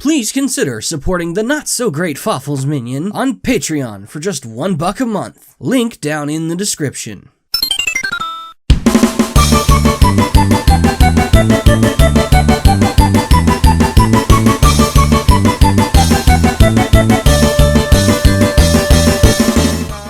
please consider supporting the not-so-great Fawful's Minion on Patreon for just $1 a month. Link down in the description.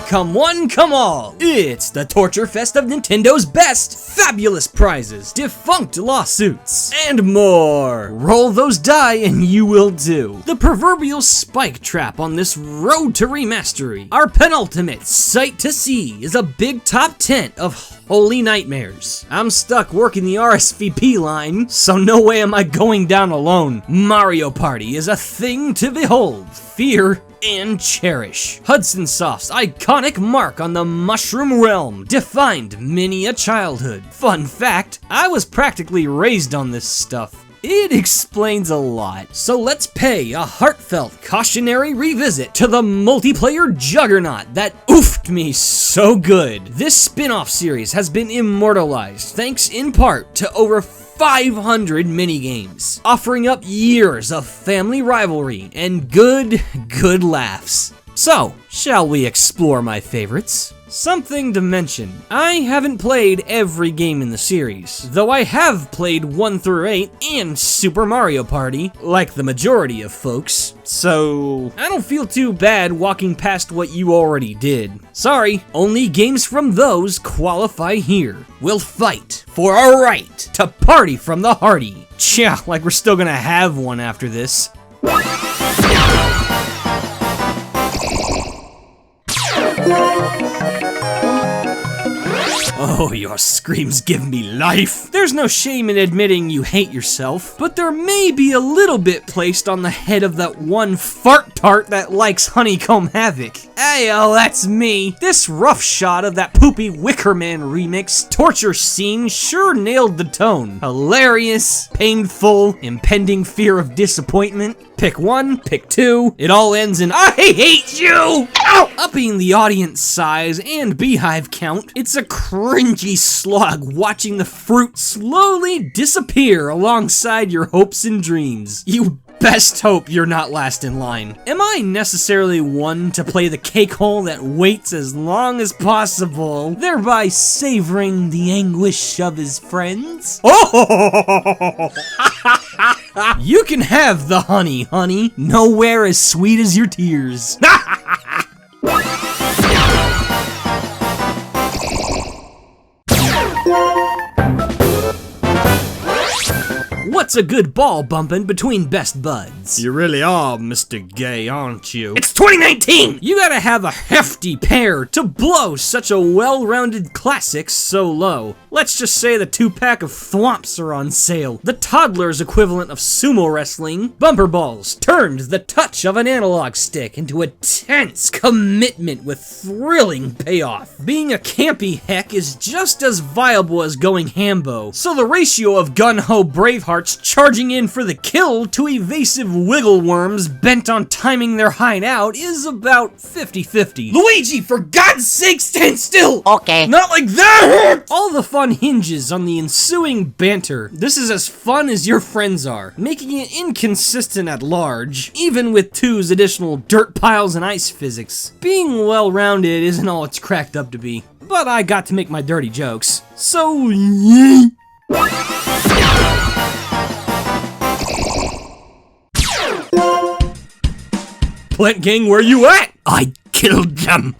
Come one, come all! It's the Torture Fest of Nintendo's best! Fabulous prizes, defunct lawsuits, and more! Roll those die and you will too. The proverbial spike trap on this road to remastery. Our penultimate sight to see is a big top tent of holy nightmares. I'm stuck working the RSVP line, so no way am I going down alone. Mario Party is a thing to behold, fear, and cherish. Hudson Soft's iconic mark on the Mushroom Realm defined many a childhood. Fun fact, I was practically raised on this stuff. It explains a lot. So let's pay a heartfelt cautionary revisit to the multiplayer juggernaut that oofed me so good. This spin-off series has been immortalized thanks in part to over 500 minigames, offering up years of family rivalry and good laughs. So, shall we explore my favorites? Something to mention, I haven't played every game in the series, though I have played 1 through 8 and Super Mario Party, like the majority of folks, so I don't feel too bad walking past what you already did. Sorry, only games from those qualify here. We'll fight for our right to party from the hearty. Tja, like we're still gonna have one after this. Oh, your screams give me life. There's no shame in admitting you hate yourself, but there may be a little bit placed on the head of that one fart tart that likes Honeycomb Havoc. Ayo, that's me. This rough shot of that poopy Wicker Man remix torture scene sure nailed the tone. Hilarious, painful, impending fear of disappointment. Pick one, pick two, it all ends in I hate you! Ow! Upping the audience size and beehive count, it's a cringy slog watching the fruit slowly disappear alongside your hopes and dreams. You best hope you're not last in line. Am I necessarily one to play the cake hole that waits as long as possible, thereby savoring the anguish of his friends? Oh! You can have the honey, nowhere as sweet as your tears. What's a good ball bumping between best buds? You really are Mr. Gay, aren't you? It's 2019! You gotta have a hefty pair to blow such a well-rounded classic so low. Let's just say the 2-pack of thwomps are on sale. The toddler's equivalent of sumo wrestling. Bumper balls turned the touch of an analog stick into a tense commitment with thrilling payoff. Being a campy heck is just as viable as going hambo. So the ratio of gun-ho Bravehearts charging in for the kill to evasive wiggle worms bent on timing their hideout is about 50-50. Luigi, for God's sake, stand still! Okay. Not like that! All the fun hinges on the ensuing banter. This is as fun as your friends are, making it inconsistent at large, even with 2's additional dirt piles and ice physics. Being well-rounded isn't all it's cracked up to be, but I got to make my dirty jokes. So, yay! Plant Gang, where you at? I killed them.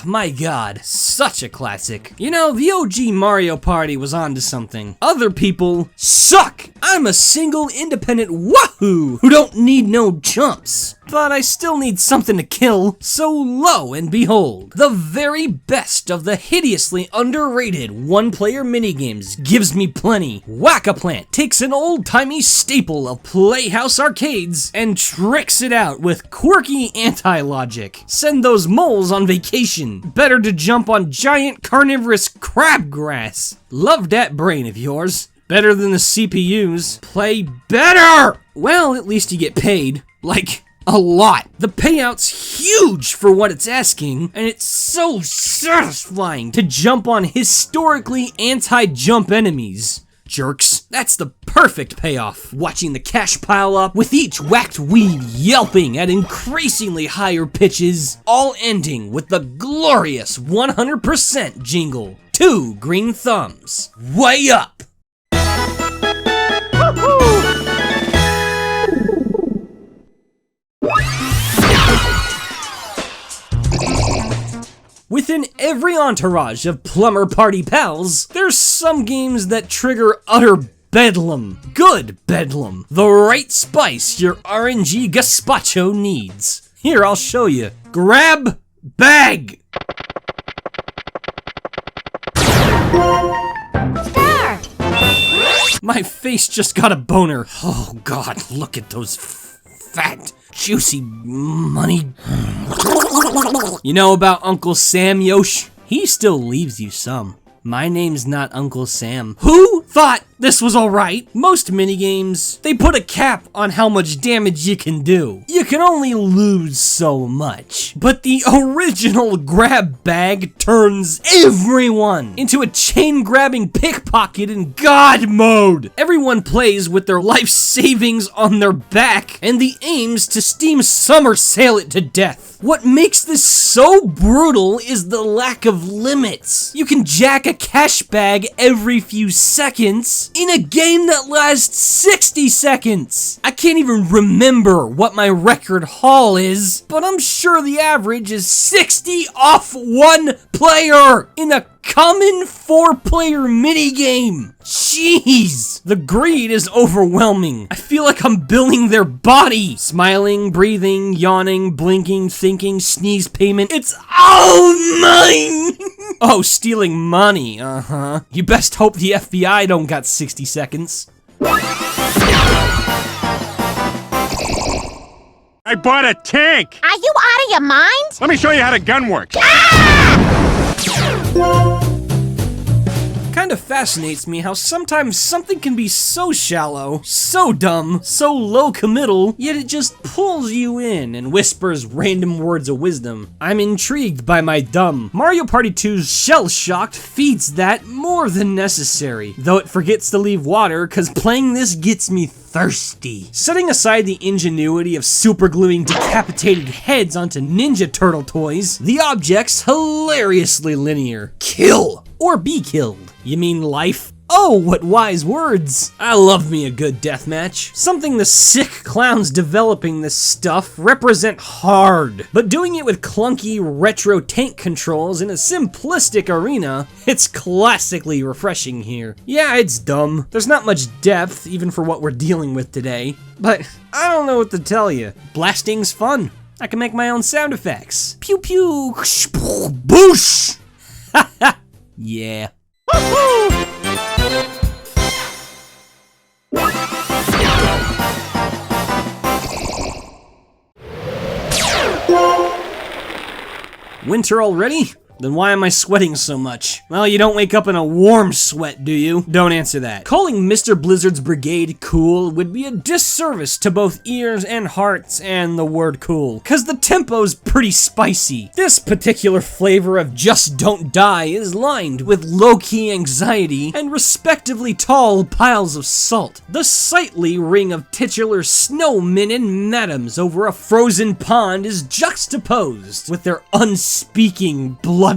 My god, such a classic. You know, the OG Mario Party was onto something. Other people suck. I'm a single independent wahoo who don't need no chumps. But I still need something to kill, so lo and behold, the very best of the hideously underrated one-player minigames gives me plenty. Whack-a-Plant takes an old-timey staple of Playhouse arcades and tricks it out with quirky anti-logic. Send those moles on vacation. Better to jump on giant carnivorous crabgrass. Love that brain of yours. Better than the CPUs. Play better! Well, at least you get paid. Like, a lot. The payout's huge for what it's asking, and it's so satisfying to jump on historically anti-jump enemies. jerks. That's the perfect payoff. Watching the cash pile up, with each whacked weed yelping at increasingly higher pitches, all ending with the glorious 100% jingle. 2 green thumbs. Way up! Within every entourage of plumber party pals, there's some games that trigger utter bedlam. Good bedlam. The right spice your RNG gazpacho needs. Here, I'll show you. Grab bag! Start! My face just got a boner. Oh god, look at those fat, juicy money. You know about Uncle Sam, Yosh? He still leaves you some. My name's not Uncle Sam. Who thought this was alright? Most minigames, they put a cap on how much damage you can do. You can only lose so much. But the original grab bag turns everyone into a chain-grabbing pickpocket in God mode. Everyone plays with their life savings on their back, and the aim's to steam somersail it to death. What makes this so brutal is the lack of limits. You can jack a cash bag every few seconds in a game that lasts 60 seconds. I can't even remember what my record haul is, but I'm sure the average is 60 off one player in a common 4-player minigame. Jeez, the greed is overwhelming. I feel like I'm billing their body. Smiling, breathing, yawning, blinking, thinking, sneeze payment. It's all mine. Oh, stealing money, uh-huh. You best hope the FBI don't got 60 seconds. I bought a tank! Are you out of your mind? Let me show you how to gunwork. Kinda fascinates me how sometimes something can be so shallow, so dumb, so low committal, yet it just pulls you in and whispers random words of wisdom. I'm intrigued by my dumb. Mario Party 2's Shell Shocked feeds that more than necessary, though it forgets to leave water cause playing this gets me thirsty. Setting aside the ingenuity of supergluing decapitated heads onto Ninja Turtle toys, the object's hilariously linear. Kill or be killed. You mean life? Oh, what wise words. I love me a good deathmatch. Something the sick clowns developing this stuff represent hard. But doing it with clunky retro tank controls in a simplistic arena, it's classically refreshing here. Yeah, it's dumb. There's not much depth, even for what we're dealing with today. But I don't know what to tell you. Blasting's fun. I can make my own sound effects. Pew pew, boosh! Ha ha! Yeah. Winter already? Then why am I sweating so much? Well, you don't wake up in a warm sweat, do you? Don't answer that. Calling Mr. Blizzard's Brigade cool would be a disservice to both ears and hearts and the word cool, cause the tempo's pretty spicy. This particular flavor of Just Don't Die is lined with low-key anxiety and respectively tall piles of salt. The sightly ring of titular snowmen and madams over a frozen pond is juxtaposed with their unspeaking bloodlust.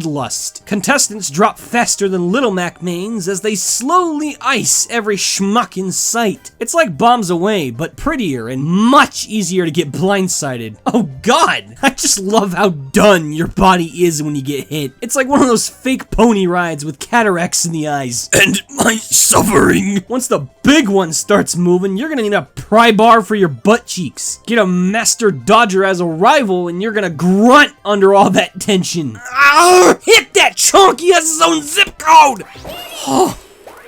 Contestants drop faster than Little Mac mains as they slowly ice every schmuck in sight. It's like Bombs Away, but prettier and much easier to get blindsided. Oh god, I just love how done your body is when you get hit. It's like one of those fake pony rides with cataracts in the eyes. And my suffering. Once the big one starts moving, you're gonna need a pry bar for your butt cheeks. Get a Master Dodger as a rival and you're gonna grunt under all that tension. Ow! Hit that chunk! He has his own zip code! Oh,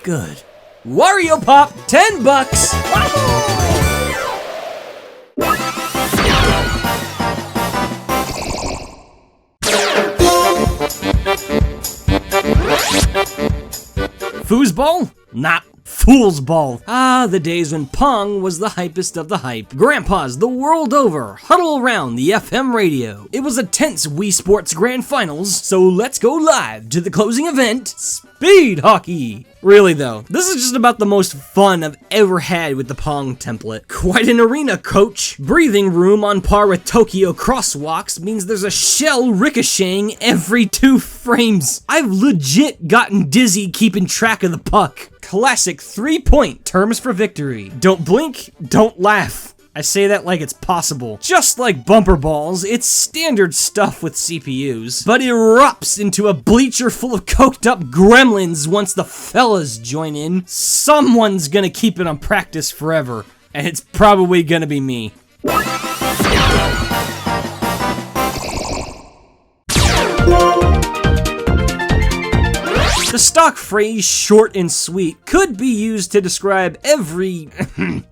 good. Wario Pop, $10. Foosball? Nah. fool's ball. Ah, the days when Pong was the hypest of the hype. Grandpas the world over huddle around the FM radio. It was a tense Wii Sports Grand Finals, so let's go live to the closing event, Speed Hockey. Really though, this is just about the most fun I've ever had with the Pong template. Quite an arena, coach. Breathing room on par with Tokyo crosswalks means there's a shell ricocheting every 2 frames. I've legit gotten dizzy keeping track of the puck. Classic 3-point terms for victory. Don't blink, don't laugh. I say that like it's possible. Just like bumper balls, it's standard stuff with CPUs, but erupts into a bleacher full of coked up gremlins once the fellas join in. Someone's gonna keep it on practice forever, and it's probably gonna be me. The stock phrase short and sweet could be used to describe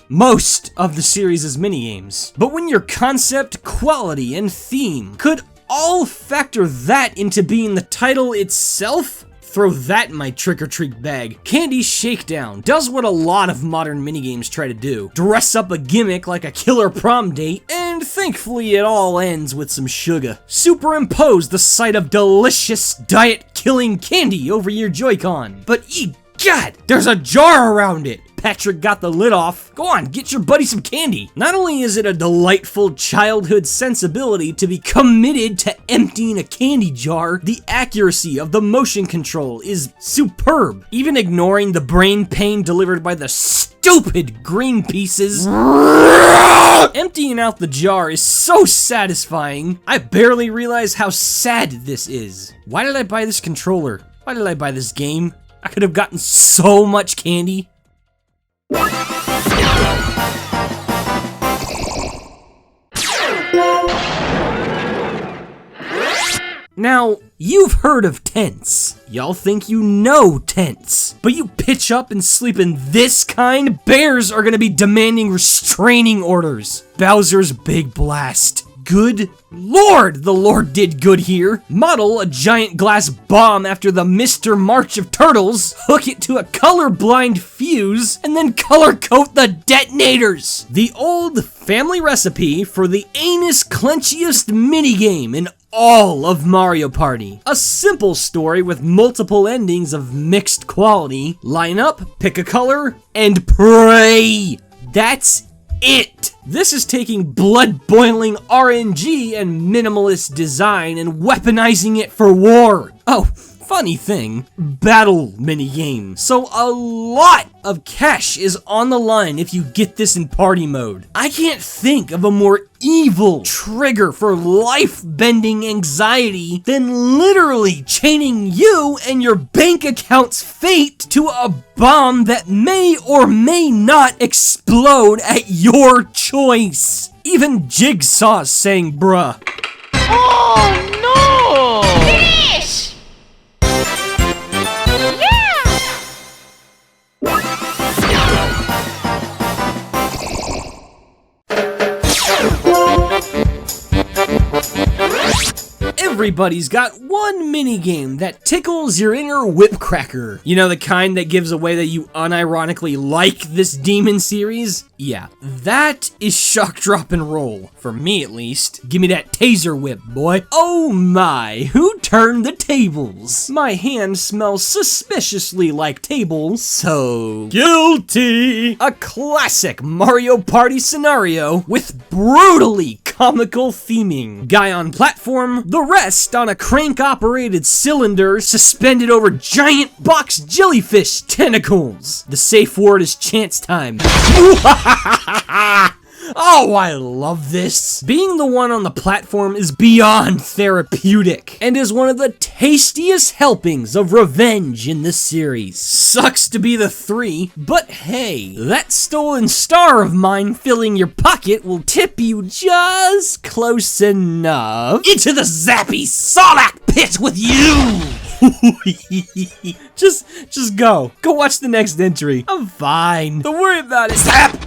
most of the series' minigames. But when your concept, quality, and theme could all factor that into being the title itself, throw that in my trick-or-treat bag. Candy Shakedown does what a lot of modern minigames try to do. Dress up a gimmick like a killer prom date, and thankfully it all ends with some sugar. Superimpose the sight of delicious diet-killing candy over your Joy-Con. But egad, there's a jar around it! Patrick got the lid off. Go on, get your buddy some candy. Not only is it a delightful childhood sensibility to be committed to emptying a candy jar, the accuracy of the motion control is superb. Even ignoring the brain pain delivered by the stupid green pieces, emptying out the jar is so satisfying. I barely realize how sad this is. Why did I buy this controller? Why did I buy this game? I could have gotten so much candy. Now, you've heard of tents. Y'all think you know tents. But you pitch up and sleep in this kind, bears are gonna be demanding restraining orders. Bowser's Big Blast. Good Lord, the Lord did good here. Model a giant glass bomb after the Mr. March of Turtles, hook it to a colorblind fuse, and then color coat the detonators. The old family recipe for the anus clenchiest minigame in all of Mario Party. A simple story with multiple endings of mixed quality. Line up, pick a color, and pray. That's it. This is taking blood-boiling RNG and minimalist design and weaponizing it for war. Oh, funny thing, battle minigame. So a lot of cash is on the line if you get this in party mode. I can't think of a more evil trigger for life-bending anxiety than literally chaining you and your bank account's fate to a bomb that may or may not explode at your choice. Even Jigsaw's saying bruh. Oh no! Finish! Everybody's got one minigame that tickles your inner whipcracker. You know, the kind that gives away that you unironically like this demon series? Yeah, that is shock, drop, and roll. For me, at least. Give me that taser whip, boy. Oh my, who turned the tables? My hand smells suspiciously like tables, so guilty. A classic Mario Party scenario with brutally comical theming. Guy on platform, the rest on a crank-operated cylinder suspended over giant box jellyfish tentacles. The safe word is chance time. Oh, I love this. Being the one on the platform is beyond therapeutic and is one of the tastiest helpings of revenge in this series. Sucks to be the 3, but hey, that stolen star of mine filling your pocket will tip you just close enough into the zappy Sarlacc pit with you. just go watch the next entry. I'm fine. Don't worry about it. Zap!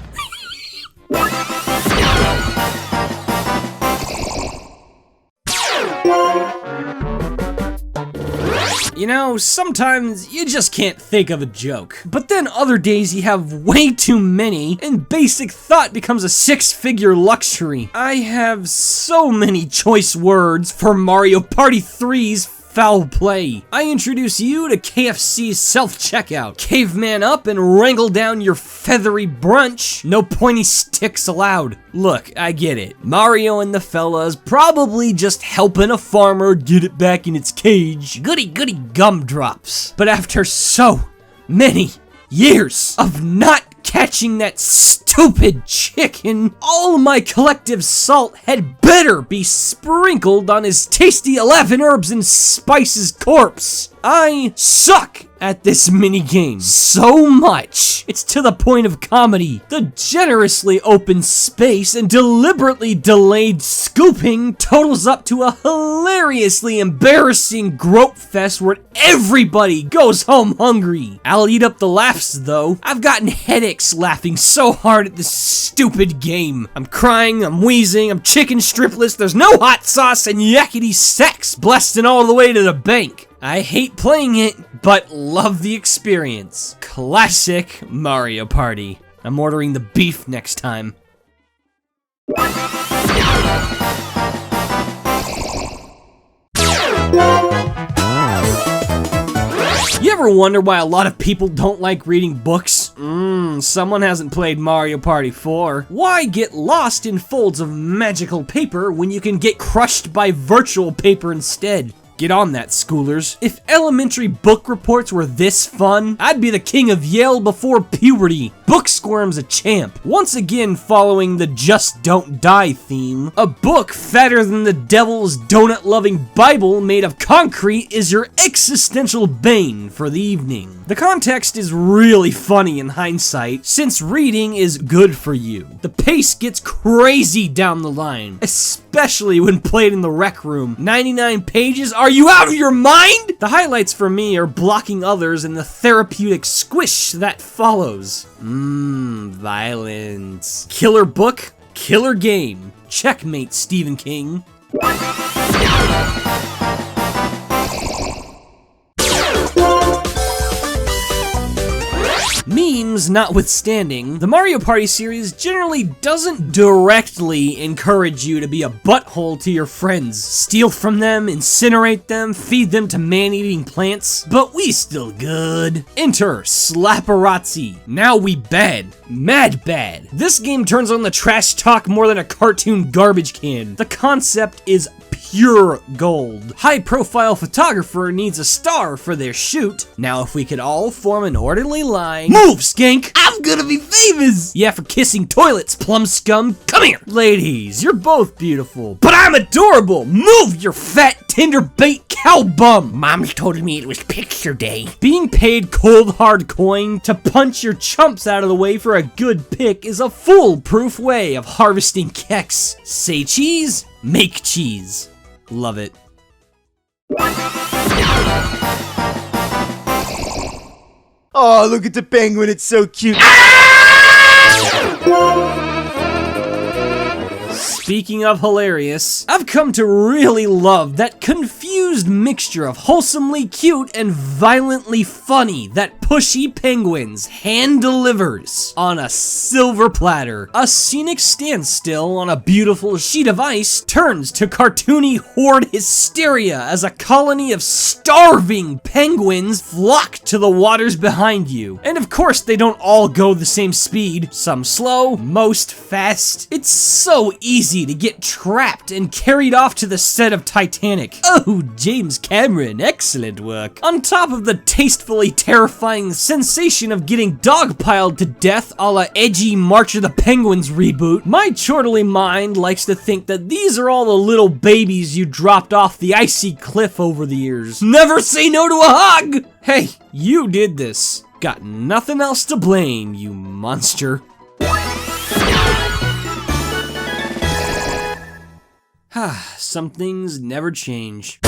You know, sometimes you just can't think of a joke. But then other days you have way too many, and basic thought becomes a six-figure luxury. I have so many choice words for Mario Party 3's foul play. I introduce you to KFC's self-checkout. Caveman up and wrangle down your feathery brunch. No pointy sticks allowed. Look, I get it. Mario and the fellas probably just helping a farmer get it back in its cage. Goody goody gumdrops. But after so many years of not catching that stupid chicken, all my collective salt had better be sprinkled on his tasty 11 herbs and spices corpse. I suck at this minigame so much. It's to the point of comedy. The generously open space and deliberately delayed scooping totals up to a hilariously embarrassing grope fest where everybody goes home hungry. I'll eat up the laughs though. I've gotten headaches laughing so hard at this stupid game. I'm crying, I'm wheezing, I'm chicken stripless, there's no hot sauce, and yakety sex blasting all the way to the bank. I hate playing it, but love the experience. Classic Mario Party. I'm ordering the beef next time. You ever wonder why a lot of people don't like reading books? Someone hasn't played Mario Party 4. Why get lost in folds of magical paper when you can get crushed by virtual paper instead? Get on that, schoolers. If elementary book reports were this fun, I'd be the king of Yale before puberty. Booksquirm's a champ. Once again following the Just Don't Die theme. A book fatter than the devil's donut-loving Bible made of concrete is your existential bane for the evening. The context is really funny in hindsight, since reading is good for you. The pace gets crazy down the line, especially when played in the rec room. 99 pages? Are you out of your mind? The highlights for me are blocking others and the therapeutic squish that follows. Violence. Killer book, killer game. Checkmate, Stephen King. Memes notwithstanding, the Mario Party series generally doesn't directly encourage you to be a butthole to your friends, steal from them, incinerate them, feed them to man-eating plants, but we still good. Enter Slapparazzi. Now we bad. Mad bad. This game turns on the trash talk more than a cartoon garbage can. The concept is pure gold. High-profile photographer needs a star for their shoot. Now if we could all form an orderly line. Move, skank! I'm gonna be famous! Yeah, for kissing toilets, plum scum. Come here! Ladies, you're both beautiful, but I'm adorable! Move, your fat Tinder bait cow bum! Mom's told me it was picture day. Being paid cold hard coin to punch your chumps out of the way for a good pick is a foolproof way of harvesting keks. Say cheese, make cheese. Love it. Oh, look at the penguin, it's so cute. Speaking of hilarious, I've come to really love that confused mixture of wholesomely cute and violently funny that Pushy Penguins hand delivers on a silver platter. A scenic standstill on a beautiful sheet of ice turns to cartoony horde hysteria as a colony of starving penguins flock to the waters behind you. And of course they don't all go the same speed, some slow, most fast. It's so easy to get trapped and carried off to the set of Titanic. Oh, James Cameron, excellent work. On top of the tastefully terrifying sensation of getting dogpiled to death a la edgy March of the Penguins reboot, my chortly mind likes to think that these are all the little babies you dropped off the icy cliff over the years. Never say no to a hug! Hey, you did this. Got nothing else to blame, you monster. Some things never change.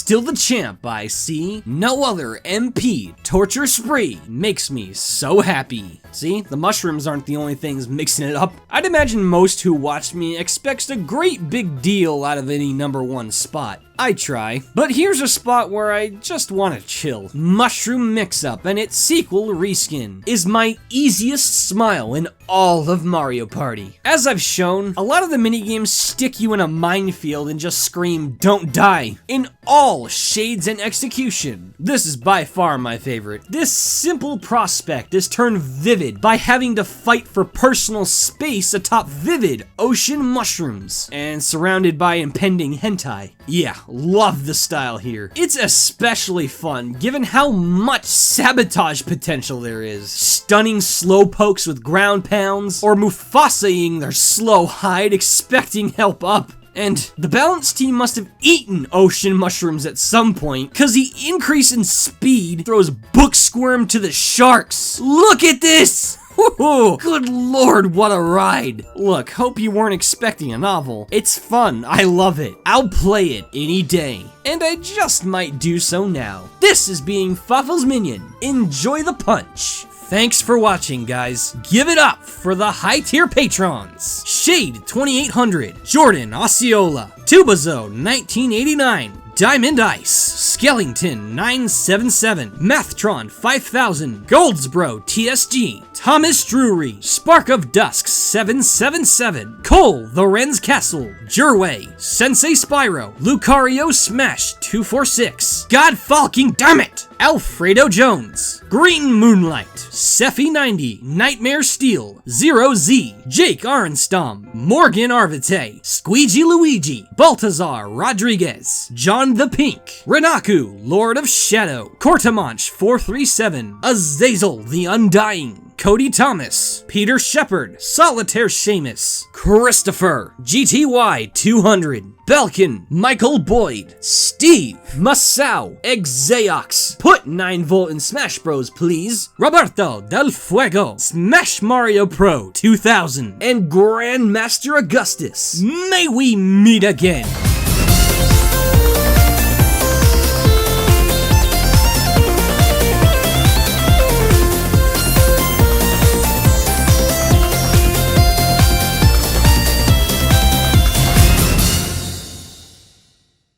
still the champ, I see. No other MP torture spree makes me so happy. See, the mushrooms aren't the only things mixing it up. I'd imagine most who watch me expects a great big deal out of any #1 spot. I try, but here's a spot where I just want to chill. Mushroom Mixup and its sequel Reskin is my easiest smile in all of Mario Party. As I've shown, a lot of the minigames stick you in a minefield and just scream, "Don't die," in all shades and execution. This is by far my favorite. This simple prospect is turned vivid by having to fight for personal space atop vivid ocean mushrooms and surrounded by impending hentai. Yeah, love the style here. It's especially fun given how much sabotage potential there is. Stunning slow pokes with ground pounds, or Mufasa-ing their slow hide expecting help up. And the balance team must have eaten ocean mushrooms at some point, cause the increase in speed throws Booksquirm to the sharks. Look at this! Woohoo! Good lord, what a ride! Look, hope you weren't expecting a novel. It's fun, I love it. I'll play it any day. And I just might do so now. This is being Fawful's Minion. Enjoy the punch. Thanks for watching, guys. Give it up for the high-tier patrons. Shade 2800, Jordan Osceola, Tubazo 1989, Diamond Ice, Skellington 977, Mathtron 5000, Goldsbro TSG, Thomas Drury, Spark of Dusk 777, Cole the Wren's Castle, Jerway, Sensei Spyro, Lucario Smash 246, God Falking Dammit, Alfredo Jones, Green Moonlight, Sephi 90, Nightmare Steel, Zero Z, Jake Arnstom, Morgan Arvite, Squeegee Luigi, Baltazar Rodriguez, John the Pink, Renaku, Lord of Shadow, Cortamanch 437, Azazel the Undying, Cody Thomas, Peter Shepard, Solitaire Seamus, Christopher, GTY 200, Belkin, Michael Boyd, Steve, Masao, Exaox, put 9V in Smash Bros please, Roberto Del Fuego, Smash Mario Pro 2000, and Grandmaster Augustus. May we meet again.